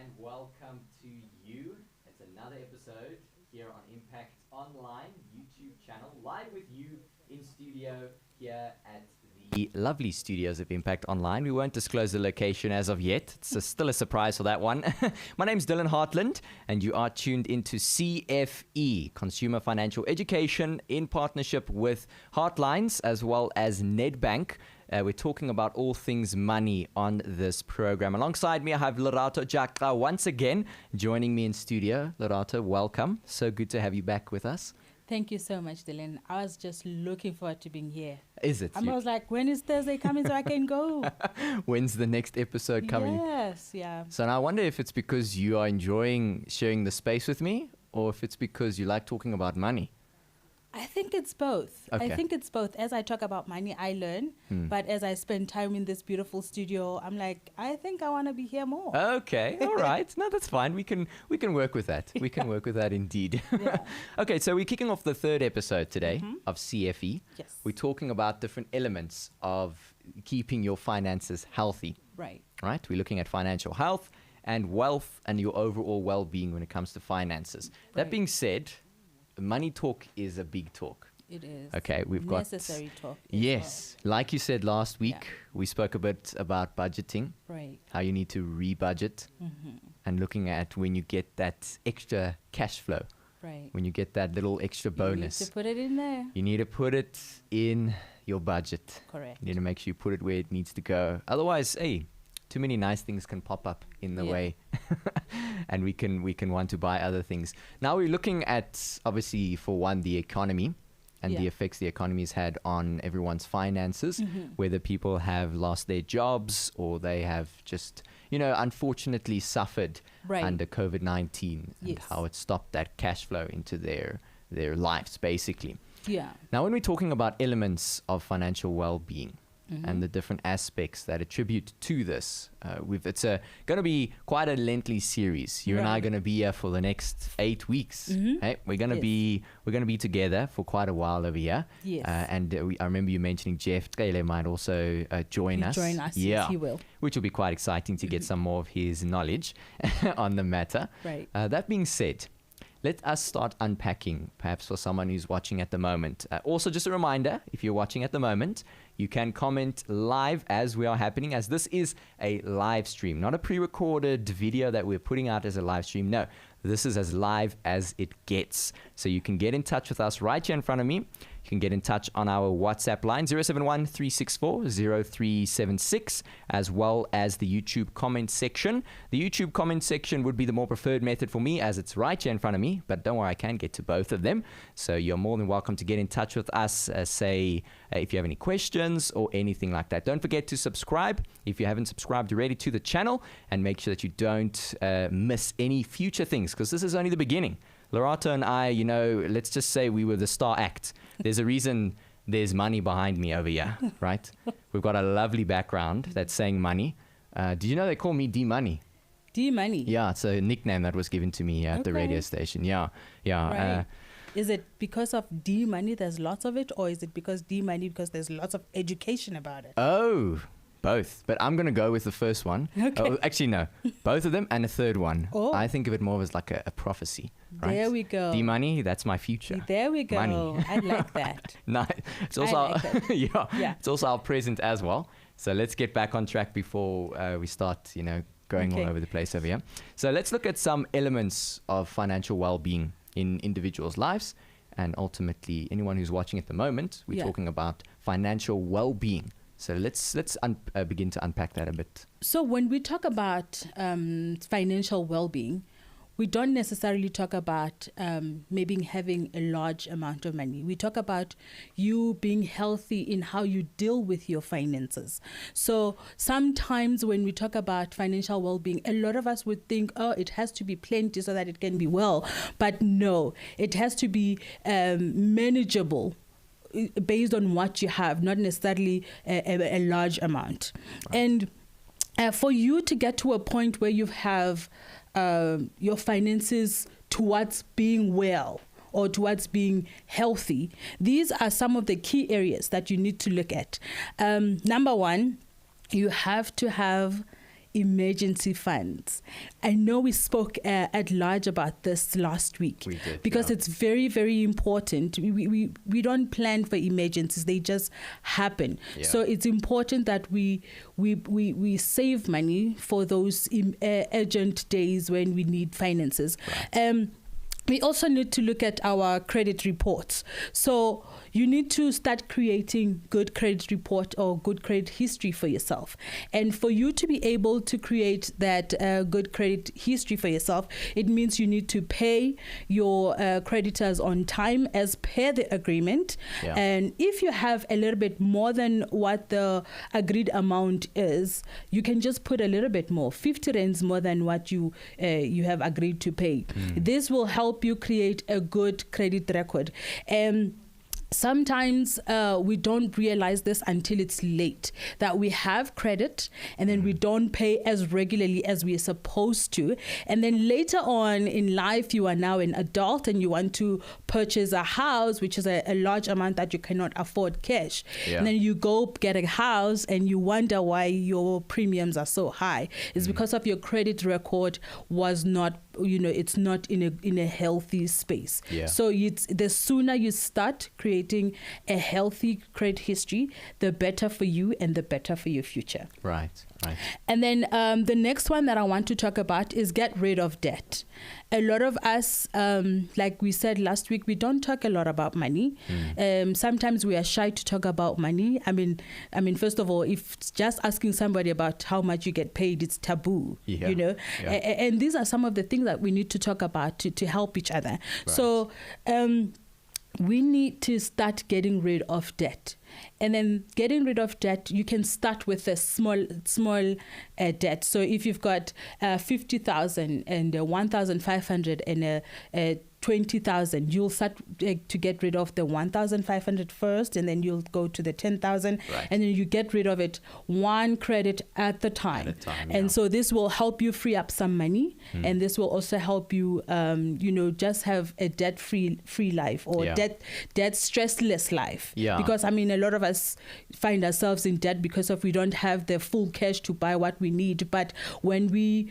and welcome to you. It's another episode here on Impact Online YouTube channel, live with you in studio here at the lovely studios of Impact Online. We won't disclose the location as of yet. It's still a surprise for that one. My name's Dylan Hartland, and you are tuned into CFE, Consumer Financial Education, in partnership with Heartlines as well as Nedbank. We're talking about all things money on this program. Alongside me, I have Lerato Jaxa once again joining me in studio. Lerato, welcome. So good to have you back with us. Thank you so much, Dylan. I was just looking forward to being here. Is it? I was like, when is Thursday coming so I can go? When's the next episode coming? Yes, yeah. So now I wonder if it's because you are enjoying sharing the space with me, or if it's because you like talking about money. I think it's both. Okay. I think it's both. As I talk about money, I learn. But as I spend time in this beautiful studio, I'm like, I think I want to be here more. Okay, all right. No, that's fine. We can work with that. We can work with that indeed. Yeah. Okay, so we're kicking off the third episode today of CFE. Yes. We're talking about different elements of keeping your finances healthy. Right. Right? We're looking at financial health and wealth and your overall well-being when it comes to finances. That Right. being said, money talk is a big talk. It is. Okay, we've got necessary talk. as Yes, like you said last week, Yeah. we spoke a bit about budgeting, well. Right. how you need to rebudget, and looking at when you get that extra cash flow, Right. when you get that little extra bonus. You need to put it in there. You need to put it in your budget. Correct. You need to make sure you put it where it needs to go. Otherwise, hey, too many nice things can pop up in the Yeah. way, and we can want to buy other things. Now we're looking at, obviously, for one, the economy and the Yeah. effects the economy has had on everyone's finances, whether people have lost their jobs or they have just, unfortunately suffered Right. under COVID-19 and Yes. how it stopped that cash flow into their lives, basically. Yeah. Now, when we're talking about elements of financial well-being and the different aspects that attribute to this, it's going to be quite a lengthy series. You and I are Right. going to be here for the next 8 weeks. Hey, we're going to Yes. be together for quite a while over here. Yes. I remember you mentioning Jeff Tkele might also join us. Join us. Yeah, Yes, he will. which will be quite exciting to get some more of his knowledge on the matter. Right. That being said, let us start unpacking, perhaps for someone who's watching at the moment. Also, just a reminder, if you're watching at the moment, you can comment live as we are happening, as this is a live stream, not a pre-recorded video that we're putting out as a live stream. No, this is as live as it gets. So you can get in touch with us right here in front of me. You can get in touch on our WhatsApp line, 071-364-0376, as well as the YouTube comment section. The YouTube comment section would be the more preferred method for me, as it's right here in front of me, but don't worry, I can get to both of them. So you're more than welcome to get in touch with us, if you have any questions or anything like that. Don't forget to subscribe if you haven't subscribed already to the channel, and make sure that you don't miss any future things, because this is only the beginning. Lerato and I, let's just say we were the star act. There's a reason there's money behind me over here, right? We've got a lovely background that's saying money. Did you know they call me D-Money? D-Money. Yeah, it's a nickname that was given to me at the radio station. Yeah. Right. Is it because of D-Money there's lots of it, or is it because D-Money because there's lots of education about it? Oh, both. But I'm going to go with the first one. Okay. Oh, actually, no. Both of them and a third one. Oh. I think of it more as like a prophecy. Right? There we go. D-Money, that's my future. There we go. Money. I like that. No, it's also I like yeah, it's also our present as well. So let's get back on track before we start, going all Okay. over the place over here. So let's look at some elements of financial well-being in individuals' lives, and ultimately anyone who's watching at the moment. We're Yeah. talking about financial well-being. So let's begin to unpack that a bit. So when we talk about financial well-being, we don't necessarily talk about maybe having a large amount of money. We talk about you being healthy in how you deal with your finances. So sometimes when we talk about financial well-being, a lot of us would think, oh, it has to be plenty so that it can be well. But no, it has to be manageable based on what you have, not necessarily a large amount. Right. And for you to get to a point where you have your finances towards being well or towards being healthy, these are some of the key areas that you need to look at. Number one, you have to have emergency funds. I know we spoke at large about this last week. We did, because yeah. it's very, very important. We don't plan for emergencies; they just happen. Yeah. So it's important that we save money for those urgent days when we need finances. Right. We also need to look at our credit reports. So you need to start creating good credit report or good credit history for yourself. And for you to be able to create that good credit history for yourself, it means you need to pay your creditors on time as per the agreement. Yeah. And if you have a little bit more than what the agreed amount is, you can just put a little bit more, 50 rands more than what you have agreed to pay. This will help you create a good credit record. Sometimes we don't realize this until it's late, that we have credit and then we don't pay as regularly as we are supposed to. And then later on in life, you are now an adult and you want to purchase a house, which is a large amount that you cannot afford cash. Yeah. And then you go get a house and you wonder why your premiums are so high. It's because of your credit record was not, it's not in a healthy space. Yeah. So the sooner you start creating a healthy credit history, the better for you and the better for your future. Right. And then the next one that I want to talk about is get rid of debt. A lot of us, like we said last week, we don't talk a lot about money. Sometimes we are shy to talk about money. I mean, first of all, if just asking somebody about how much you get paid, it's taboo, Yeah. Yeah. And these are some of the things that we need to talk about to help each other. Right. So we need to start getting rid of debt. And then getting rid of debt, you can start with a small debt. So if you've got 50,000 and 1,500 and 20,000, you'll start to get rid of the 1,500 first, and then you'll go to the 10,000, Right. and then you get rid of it one credit at the time. And so this will help you free up some money, and this will also help you, just have a debt-free life or Yeah. debt stressless life. Yeah. Because a lot of us find ourselves in debt because we don't have the full cash to buy what we need. But when we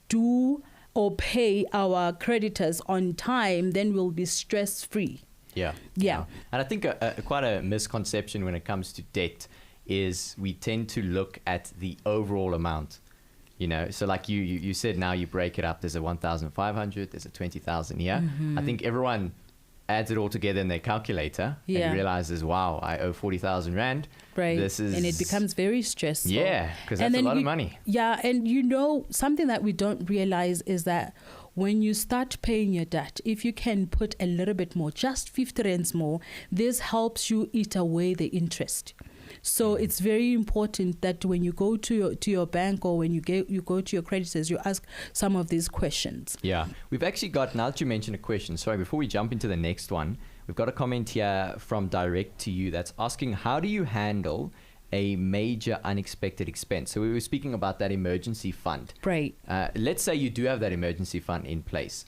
do or pay our creditors on time, then we'll be stress-free. Yeah. And I think quite a misconception when it comes to debt is we tend to look at the overall amount. So like you said, now you break it up. There's a 1,500, there's a 20,000 here. I think everyone adds it all together in their calculator and realizes, wow, I owe 40,000 rand. Right. And it becomes very stressful. Yeah, because that's a lot of money. Yeah, and something that we don't realize is that when you start paying your debt, if you can put a little bit more, just 50 rands more, this helps you eat away the interest. So it's very important that when you go to your bank or when you go to your creditors, you ask some of these questions. Yeah. We've actually got, now that you mentioned a question, sorry, before we jump into the next one, we've got a comment here from Direct to You that's asking, how do you handle a major unexpected expense? So we were speaking about that emergency fund. Right. Let's say you do have that emergency fund in place.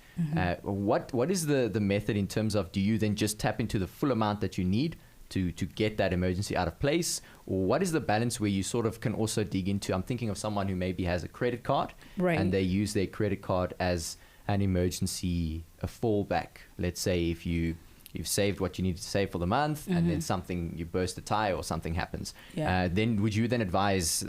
What is the method in terms of, do you then just tap into the full amount that you need to get that emergency out of place? Or what is the balance where you sort of can also dig into, I'm thinking of someone who maybe has a credit card, right, and they use their credit card as an emergency, a fallback. Let's say if you've saved what you need to save for the month, and then you burst a tire or something happens. Yeah. Then would you then advise,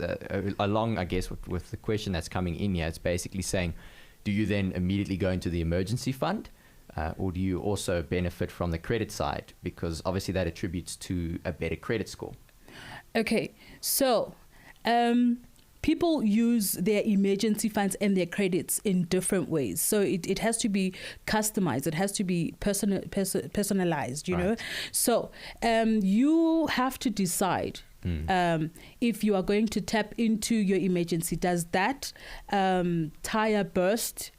along, I guess, with the question that's coming in here, it's basically saying, do you then immediately go into the emergency fund? Or do you also benefit from the credit side? Because obviously that attributes to a better credit score. Okay. So people use their emergency funds and their credits in different ways. So it has to be customized. It has to be personalized, you know. So you have to decide if you are going to tap into your emergency. Does that tire burst?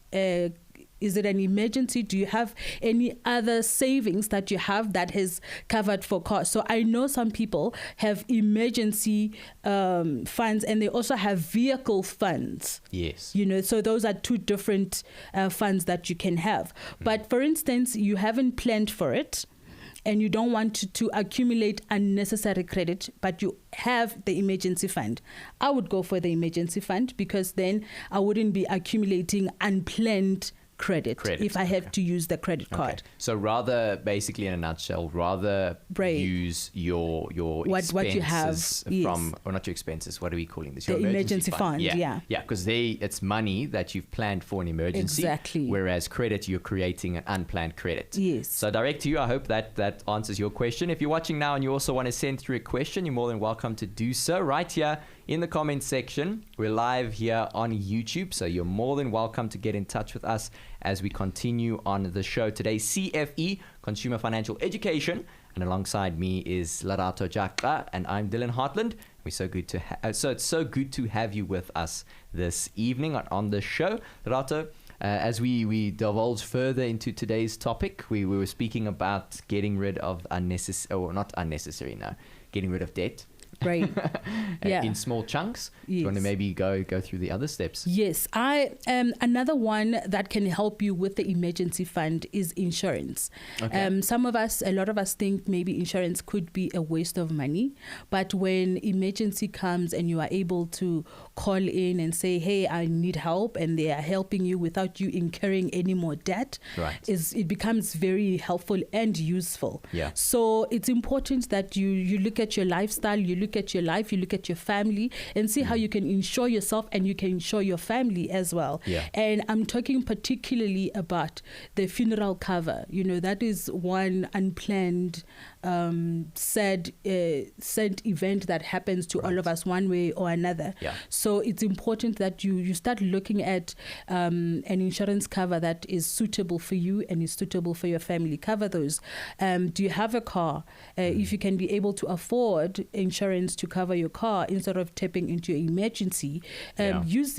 Is it an emergency? Do you have any other savings that you have that has covered for costs? So I know some people have emergency funds, and they also have vehicle funds. Yes. You know, so those are two different funds that you can have. But for instance, you haven't planned for it, and you don't want to accumulate unnecessary credit, but you have the emergency fund, I would go for the emergency fund, because then I wouldn't be accumulating unplanned credit if I have to use the credit card. So rather, basically in a nutshell, use your expenses what you have from, or not your expenses, what are we calling this? The Your emergency fund. Yeah, because it's money that you've planned for an emergency. Exactly. Whereas credit, you're creating an unplanned credit. Yes. So direct to you, I hope that answers your question. If you're watching now and you also want to send through a question, you're more than welcome to do so right here in the comments section. We're live here on YouTube, so you're more than welcome to get in touch with us as we continue on the show today. CFE, Consumer Financial Education, and alongside me is Lerato Jaxa, and I'm Dylan Hartland. It's so good to have you with us this evening on the show. Lerato, as we divulge further into today's topic, we were speaking about getting rid of getting rid of debt. Right. Yeah. In small chunks. Yes. Do you want to maybe go through the other steps? Yes. Another one that can help you with the emergency fund is insurance. Okay. A lot of us think maybe insurance could be a waste of money, but when emergency comes and you are able to call in and say, hey, I need help, and they are helping you without you incurring any more debt, right, it becomes very helpful and useful. Yeah. So it's important that you look at your lifestyle, you look at your life, you look at your family, and see how you can insure yourself and you can insure your family as well. Yeah. And I'm talking particularly about the funeral cover. That is one unplanned sad event that happens to all of us one way or another. Yeah. So it's important that you start looking at an insurance cover that is suitable for you and is suitable for your family. Cover those. Do you have a car? If you can be able to afford insurance to cover your car instead of tapping into your emergency, use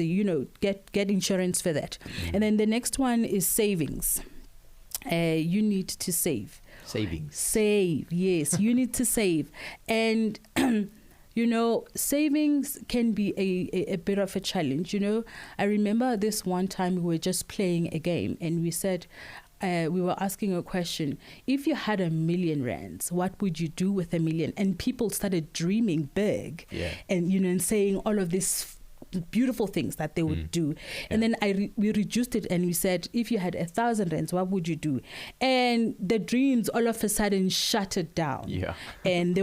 get insurance for that. And then the next one is savings. You need to save. Save, yes. You need to save. And savings can be a bit of a challenge. I remember this one time we were just playing a game and we said, we were asking a question: if you had R1 million, what would you do with R1 million? And people started dreaming big, and and saying all of these beautiful things that they would do. And then we reduced it and we said, if you had R1,000, what would you do? And the dreams all of a sudden shuttered down. Yeah. And they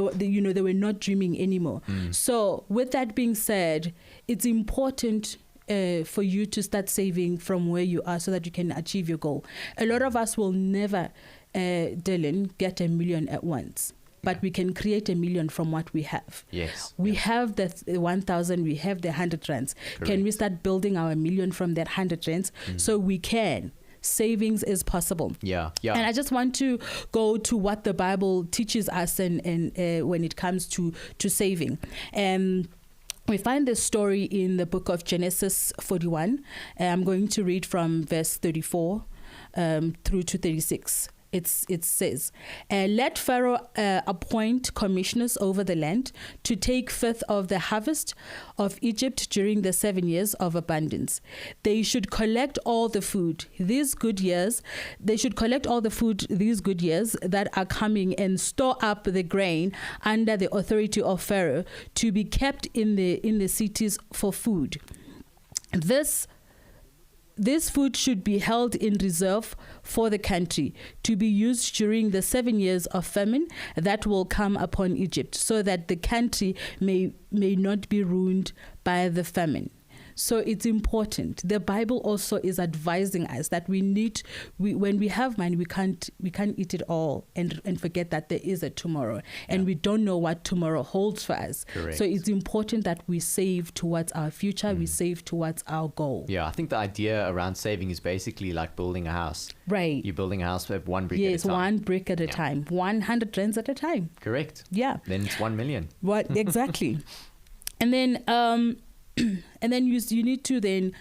were not dreaming anymore. So with that being said, it's important for you to start saving from where you are so that you can achieve your goal. A lot of us will never, Dylan, get R1 million at once. But we can create R1 million from what we have. Yes. We have the 1,000, we have the 100 rands. Correct. Can we start building our R1 million from that 100 rands? So we can. Savings is possible. Yeah. And I just want to go to what the Bible teaches us and when it comes to saving. We find this story in the book of Genesis 41. I'm going to read from verse 34 through to 36. It says, let Pharaoh appoint commissioners over the land to take fifth of the harvest of Egypt during the 7 years of abundance. They should collect all the food these good years. These good years that are coming and store up the grain under the authority of Pharaoh to be kept in the cities for food. This food should be held in reserve for the country to be used during the 7 years of famine that will come upon Egypt, so that the country may not be ruined by the famine. So it's important. The Bible also is advising us that when we have money, we can't eat it all and forget that there is a tomorrow, and we don't know what tomorrow holds for us. Correct. So it's important that we save towards our future. We save towards our goal. Yeah, I think the idea around saving is basically like building a house. Right. You're building a house with one brick at a time. Yes, one brick at a time. 100 rands at a time. Correct. Yeah. Then it's 1 million. What exactly? And then you need to then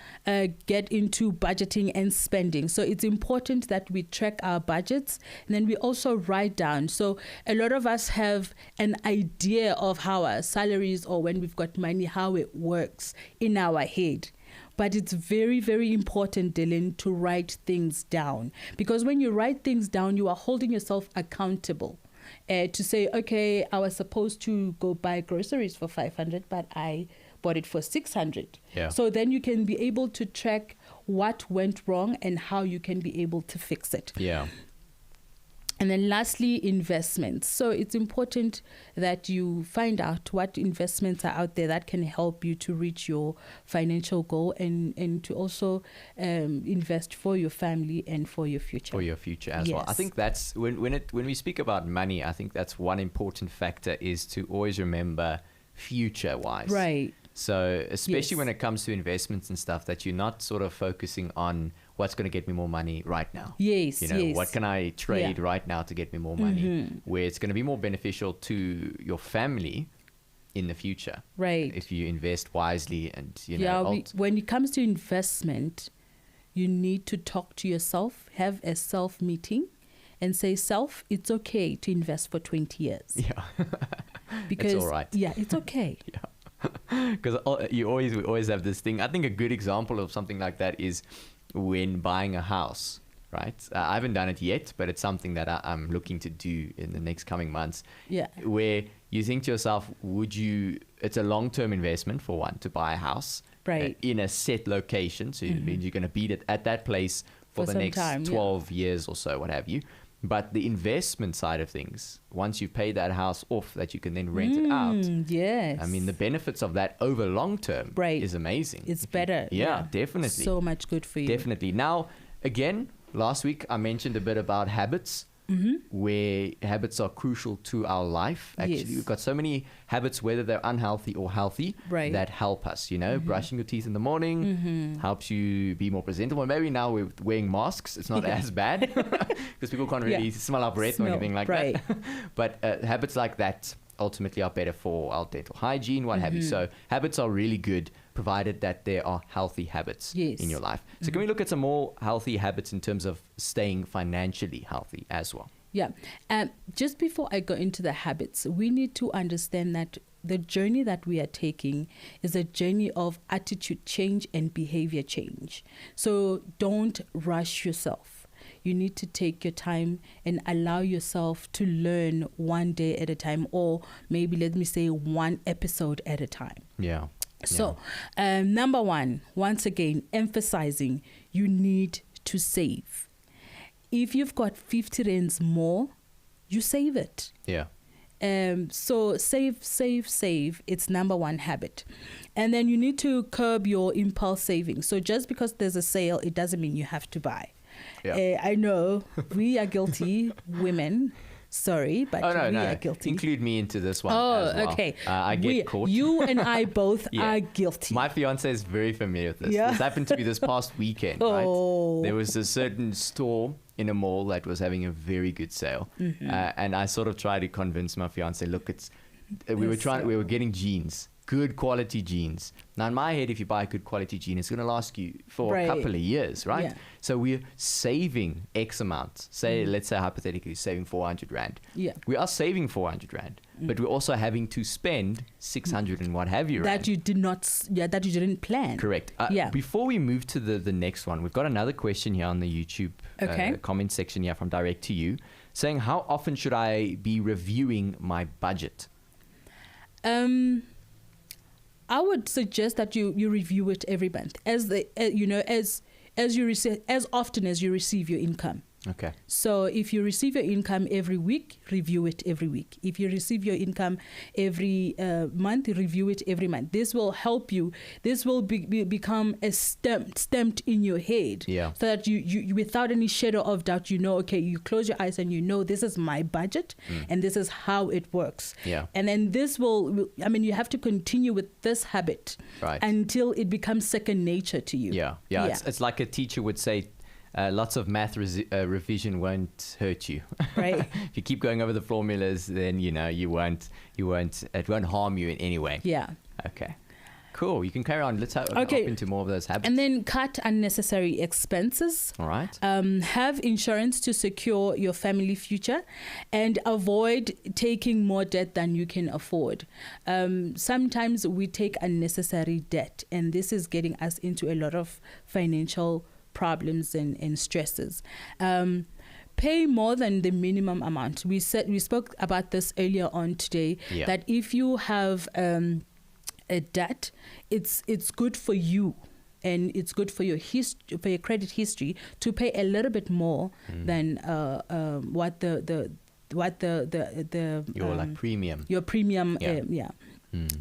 get into budgeting and spending. So it's important that we track our budgets, and then we also write down. So a lot of us have an idea of how our salaries, or when we've got money, how it works in our head. But it's very, very important, Dylan, to write things down. Because when you write things down, you are holding yourself accountable. to say, okay, I was supposed to go buy groceries for 500, but I bought it for 600. Yeah. So then you can be able to track what went wrong and how you can be able to fix it. Yeah. And then lastly, investments. So it's important that you find out what investments are out there that can help you to reach your financial goal and to also invest for your family and for your future. For your future as well. I think that's when we speak about money, I think that's one important factor is to always remember future wise. Right. So especially when it comes to investments and stuff, that you're not sort of focusing on what's going to get me more money right now. Yes, You know, what can I trade right now to get me more money? Where it's going to be more beneficial to your family in the future. Right. If you invest wisely and, you know. When it comes to investment, you need to talk to yourself, have a self meeting and say, self, it's okay to invest for 20 years. Yeah. Because, it's all right. Yeah, it's okay. Yeah. Because we always have this thing. I think a good example of something like that is when buying a house, right? I haven't done it yet, but it's something that I'm looking to do in the next coming months. Yeah. Where you think to yourself, it's a long-term investment for one to buy a house right. In a set location. So it means you're going to be at that place for the next 12 years or so, what have you. But the investment side of things, once you pay that house off, that you can then rent it out. Yes. I mean, the benefits of that over long term is amazing. It's better. Yeah, definitely. So much good for you. Definitely. Now, again, last week I mentioned a bit about habits. Where habits are crucial to our life. Actually, we've got so many habits, whether they're unhealthy or healthy, that help us. You know, brushing your teeth in the morning helps you be more presentable. Maybe now we're wearing masks, it's not as bad because people can't really smell our breath or anything like that. But habits like that ultimately are better for our dental hygiene, what have you. So habits are really good, provided that there are healthy habits in your life. So can we look at some more healthy habits in terms of staying financially healthy as well? Yeah. Just before I go into the habits, we need to understand that the journey that we are taking is a journey of attitude change and behavior change. So don't rush yourself. You need to take your time and allow yourself to learn one day at a time, or maybe let me say one episode at a time. Yeah. So, number one, once again, emphasizing you need to save. If you've got 50 rands more, you save it. Yeah. So save. It's number one habit. And then you need to curb your impulse saving. So just because there's a sale, it doesn't mean you have to buy. Yeah. I know we are guilty, women. Sorry, but we are guilty. Include me into this one as well. Okay. I get caught. You and I both are guilty. My fiance is very familiar with this. This happened to me this past weekend, right? There was a certain store in a mall that was having a very good sale. And I sort of tried to convince my fiance, look, we were getting jeans. Good quality jeans. Now, in my head, if you buy a good quality jean, it's going to last you for a couple of years, right? Yeah. So we're saving X amount. Let's say hypothetically, saving 400 rand. Yeah. We are saving 400 rand, but we're also having to spend 600 and what have you rand. That you didn't plan. Correct. Before we move to the next one, we've got another question here on the YouTube comment section here from Direct to You, saying, how often should I be reviewing my budget? I would suggest that you review it every month as often as you receive your income. Okay. So if you receive your income every week, review it every week. If you receive your income every month, review it every month. This will help you. This will become a stamped in your head. Yeah. So that you without any shadow of doubt, you close your eyes and this is my budget and this is how it works. Yeah. And then this you have to continue with this habit until it becomes second nature to you. Yeah. It's like a teacher would say, lots of math revision won't hurt you. Right. If you keep going over the formulas, then it won't harm you in any way. Yeah. Okay. Cool. You can carry on. Let's hop into more of those habits. And then cut unnecessary expenses. All right. Have insurance to secure your family future, and avoid taking more debt than you can afford. Sometimes we take unnecessary debt, and this is getting us into a lot of financial problems and stresses. pay more than the minimum amount. We spoke about this earlier on today, that if you have a debt, it's good for you, and it's good for your credit history to pay a little bit more than what the your like premium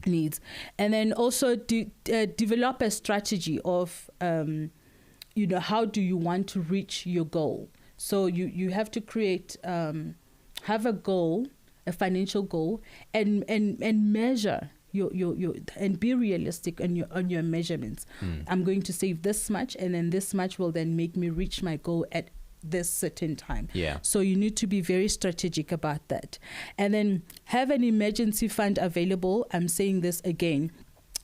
needs. And then also develop a strategy of how do you want to reach your goal. So you have to create have a goal, a financial goal, and measure your and be realistic on your measurements. I'm going to save this much, and then this much will then make me reach my goal at this certain time. So you need to be very strategic about that. And then have an emergency fund available. I'm saying this again.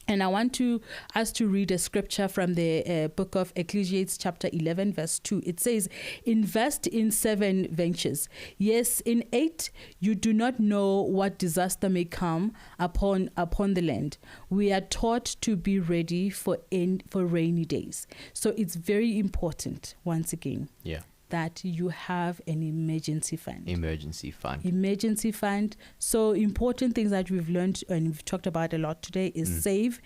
And I want us to read a scripture from the book of Ecclesiastes chapter 11 verse 2. It says, invest in 7 ventures. Yes, in 8, you do not know what disaster may come upon the land. We are taught to be ready for rainy days. So it's very important, once again, that you have an emergency fund. Emergency fund. So important things that we've learned and we've talked about a lot today is save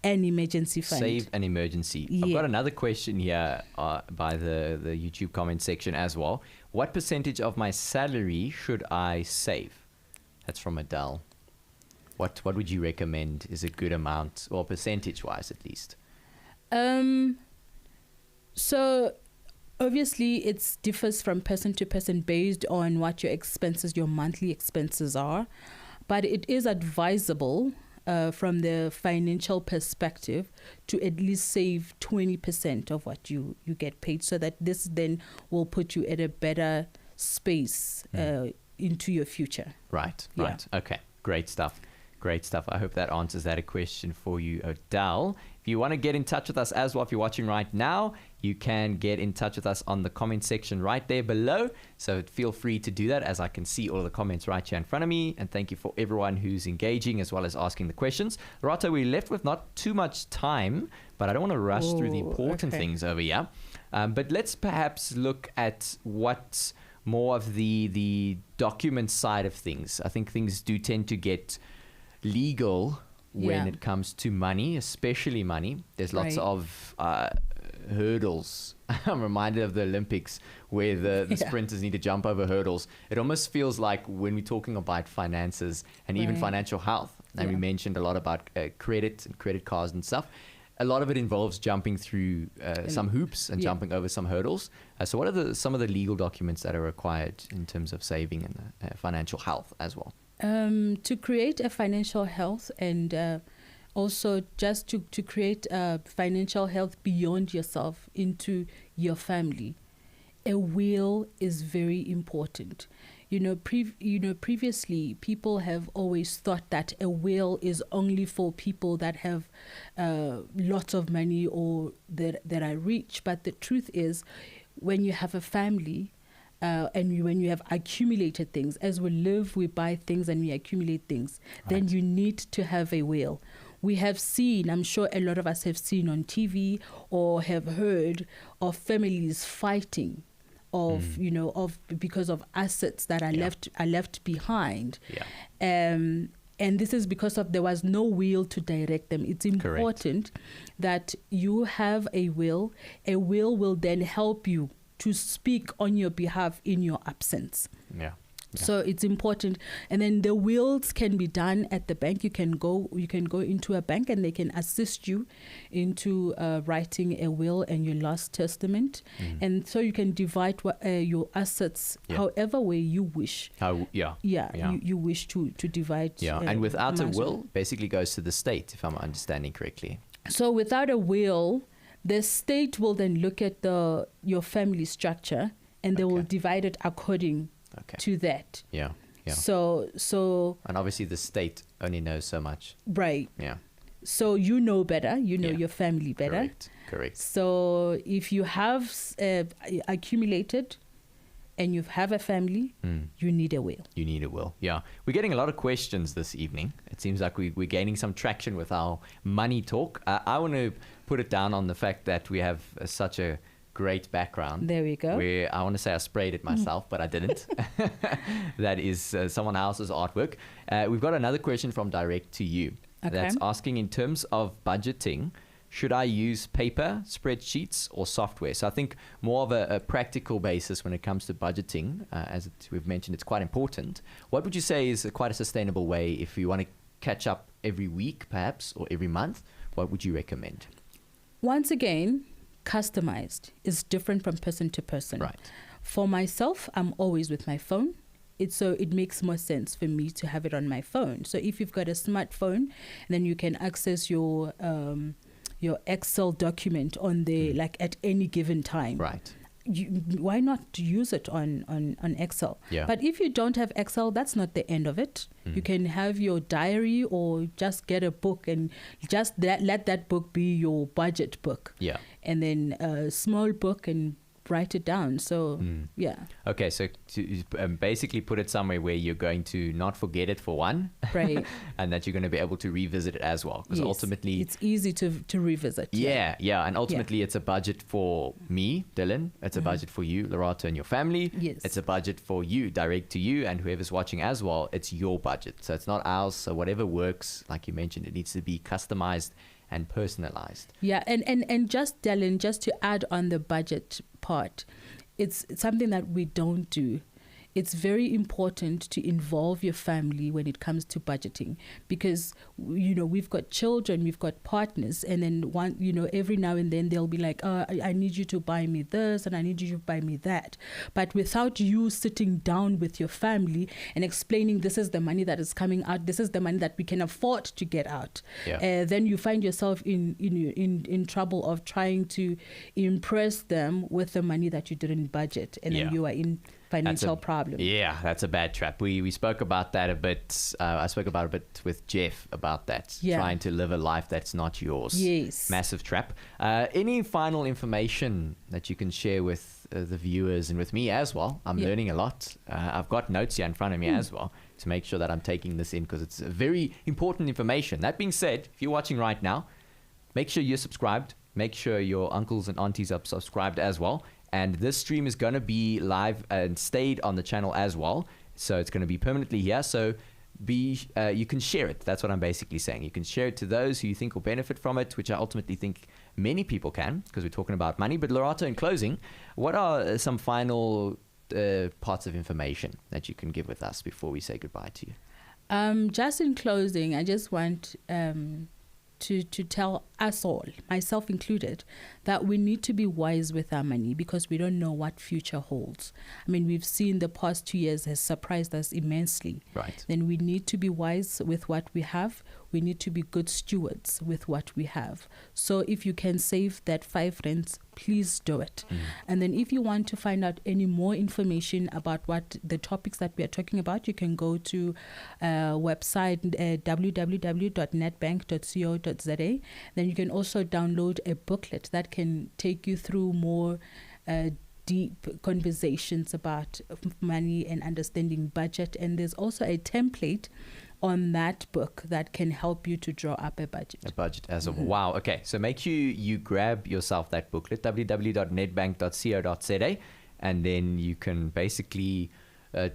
an emergency fund. Save an emergency. I've got another question here by the YouTube comment section as well. What percentage of my salary should I save? That's from Adele. What would you recommend is a good amount, or percentage-wise at least? So obviously, it differs from person to person based on what your monthly expenses are. But it is advisable from the financial perspective to at least save 20% of what you get paid, so that this then will put you at a better space into your future. Right. Okay, great stuff. I hope that answers that question for you, Adele. If you want to get in touch with us as well, if you're watching right now, you can get in touch with us on the comment section right there below. So feel free to do that, as I can see all of the comments right here in front of me. And thank you for everyone who's engaging as well as asking the questions. Lerato, we're left with not too much time, but I don't want to rush through the important things over here. But let's perhaps look at what more of the document side of things. I think things do tend to get legal when it comes to money, especially money. There's lots of hurdles. I'm reminded of the Olympics where the sprinters need to jump over hurdles. It almost feels like when we're talking about finances and even financial health, and we mentioned a lot about credit and credit cards and stuff, a lot of it involves jumping through some hoops and jumping over some hurdles. So what are some of the legal documents that are required in terms of saving and financial health as well? To create a financial health, and also just to create financial health beyond yourself into your family, a will is very important. Previously people have always thought that a will is only for people that have lots of money or that are rich. But the truth is, when you have a family, and when you have accumulated things, as we live, we buy things and we accumulate things, then you need to have a will. We have seen, I'm sure a lot of us have seen on TV or have heard of families fighting because of assets that are left behind. And this is because there was no will to direct them. It's important that you have a will. A will then help you to speak on your behalf in your absence. So it's important. And then the wills can be done at the bank. You can go into a bank and they can assist you into writing a will and your last testament. And so you can divide your assets however way you wish. You wish to divide. And without a will, basically goes to the state, if I'm understanding correctly. So without a will, the state will then look at your family structure, and they will divide it according to that. So and obviously the state only knows so much. Right. So you know better. You know your family better. Correct. So if you have accumulated and you have a family, you need a will. Yeah. We're getting a lot of questions this evening. It seems like we're gaining some traction with our money talk. I want to put it down on the fact that we have such a great background. There we go. Where I want to say I sprayed it myself, but I didn't. That is someone else's artwork. We've got another question from Direct to You. Okay. That's asking, in terms of budgeting, should I use paper, spreadsheets, or software? So I think more of a practical basis when it comes to budgeting. We've mentioned, it's quite important. What would you say is quite a sustainable way if you want to catch up every week, perhaps, or every month? What would you recommend? Once again, customized is different from person to person. Right. For myself, I'm always with my phone. So it makes more sense for me to have it on my phone. So if you've got a smartphone, then you can access your Excel document on there, like at any given time. Right. Why not use it on Excel? Yeah. But if you don't have Excel, that's not the end of it. You can have your diary, or just get a book and just let that book be your budget book. Yeah. And then a small book, and write it down. So yeah. Okay, so to basically put it somewhere where you're going to not forget it, for one, Right. and that you're going to be able to revisit it as well, because Yes. ultimately It's easy to revisit. yeah, and ultimately it's a budget for me, Dylan. It's a budget for you, Lerato, and your family. Yes. It's a budget for you, Direct to You, and whoever's watching as well. It's your budget, so it's not ours. So whatever works, like you mentioned, it needs to be customized and personalized. Yeah, and just, Dylan, just to add on the budget part, it's something that we don't do. It's very important to involve your family when it comes to budgeting, because we've got children, we've got partners, and then every now and then they'll be like, oh, I need you to buy me this and I need you to buy me that. But without you sitting down with your family and explaining, this is the money that is coming out, this is the money that we can afford to get out, then you find yourself in trouble of trying to impress them with the money that you didn't budget, and then you are in financial problem. Yeah, that's a bad trap. We spoke about that a bit. I spoke about a bit with Jeff about that. Yeah. Trying to live a life that's not yours. Yes. Massive trap. Any final information that you can share with the viewers and with me as well? I'm learning a lot. I've got notes here in front of me as well to make sure that I'm taking this in, because it's very important information. That being said, if you're watching right now, make sure you're subscribed. Make sure your uncles and aunties are subscribed as well. And this stream is going to be live and stayed on the channel as well. So it's going to be permanently here. So you can share it. That's what I'm basically saying. You can share it to those who you think will benefit from it, which I ultimately think many people can, because we're talking about money. But Lerato, in closing, what are some final parts of information that you can give with us before we say goodbye to you? Just in closing, I just want to tell us all, myself included, that we need to be wise with our money, because we don't know what future holds. I mean, we've seen the past 2 years has surprised us immensely. Right. Then we need to be wise with what we have. We need to be good stewards with what we have. So if you can save that 5 rands, please do it. And then if you want to find out any more information about what the topics that we are talking about, you can go to website www.netbank.co.za. Then you can also download a booklet that can take you through more deep conversations about money and understanding budget. And there's also a template on that book that can help you to draw up a budget. A budget as of wow. Okay, so make sure you grab yourself that booklet, www.netbank.co.za, and then you can basically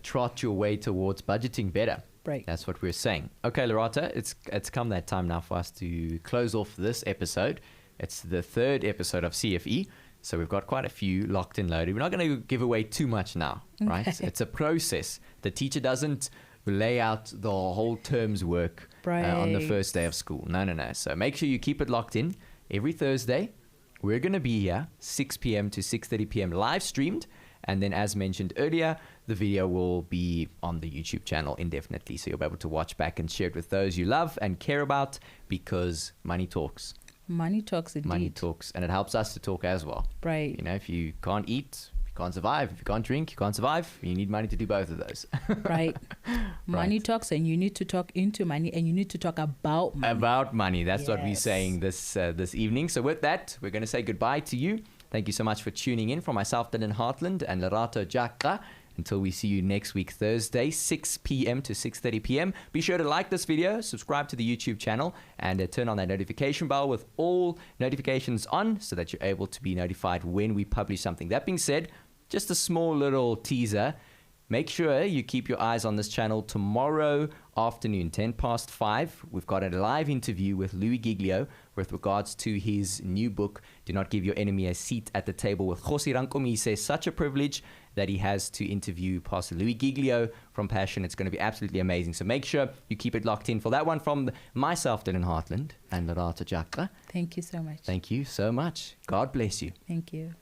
trot your way towards budgeting better. Right. That's what we're saying. Okay, Lerato, it's come that time now for us to close off this episode. It's the 3rd episode of CFE, so we've got quite a few locked and loaded. We're not going to give away too much now, right? It's a process. The teacher doesn't lay out the whole term's work on the first day of school. No. So make sure you keep it locked in. Every Thursday, we're going to be here 6 p.m. to 6:30 p.m. live streamed. And then, as mentioned earlier, the video will be on the YouTube channel indefinitely. So you'll be able to watch back and share it with those you love and care about, because money talks. Money talks indeed. Money talks. And it helps us to talk as well. Right. If you can't eat, you can't survive. If you can't drink, you can't survive. You need money to do both of those. Right. Money talks, and you need to talk into money, and you need to talk about money. About money. That's what we're Yes. saying this evening. So with that, we're going to say goodbye to you. Thank you so much for tuning in. From myself, Dylan Hartland, and Lerato Jaxa, Until we see you next week, Thursday, 6 p.m. to 6:30 p.m. Be sure to like this video, subscribe to the YouTube channel, and turn on that notification bell with all notifications on so that you're able to be notified when we publish something. That being said, just a small little teaser. Make sure you keep your eyes on this channel tomorrow afternoon, 5:10. We've got a live interview with Louis Giglio with regards to his new book, Do Not Give Your Enemy a Seat at the Table with Kgosi Rankomi. He says such a privilege that he has to interview Pastor Louis Giglio from Passion. It's going to be absolutely amazing. So make sure you keep it locked in for that one. From myself, Dylan Hartland, and Lerato Jaxa. Thank you so much. Thank you so much. God bless you. Thank you.